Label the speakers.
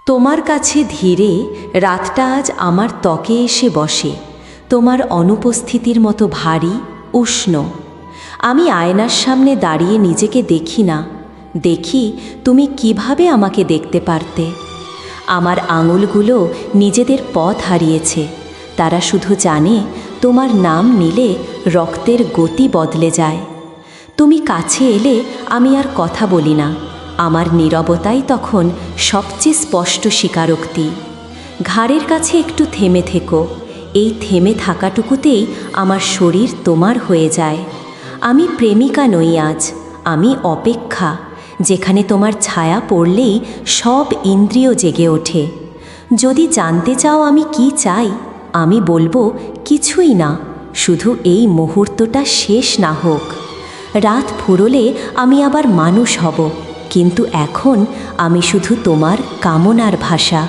Speaker 1: তোমার কাছে ধীরে রাতটা আজ আমার ত্বকে এসে বসে, তোমার অনুপস্থিতির মতো ভারী, উষ্ণ। আমি আয়নার সামনে দাঁড়িয়ে নিজেকে দেখি না, দেখি তুমি কিভাবে আমাকে দেখতে পারতে। আমার আঙুলগুলো নিজেদের পথ হারিয়েছে, তারা শুধু জানে তোমার নাম নিলে রক্তের গতি বদলে যায়। তুমি কাছে এলে আমি আর কথা বলি না, আমার নীরবতাই তখন সবচেয়ে স্পষ্ট স্বীকারোক্তি। ঘাড়ের কাছে একটু থেমে থেকো, এই থেমে থাকাটুকুতেই আমার শরীর তোমার হয়ে যায়। আমি প্রেমিকা নই আজ, আমি অপেক্ষা, যেখানে তোমার ছায়া পড়লেই সব ইন্দ্রিয় জেগে ওঠে। যদি জানতে চাও আমি কি চাই, আমি বলবো কিছুই না, শুধু এই মুহূর্তটা শেষ না হোক। রাত ফুরোলে আমি আবার মানুষ হব, কিন্তু এখন আমি শুধু তোমার কামনার ভাষা।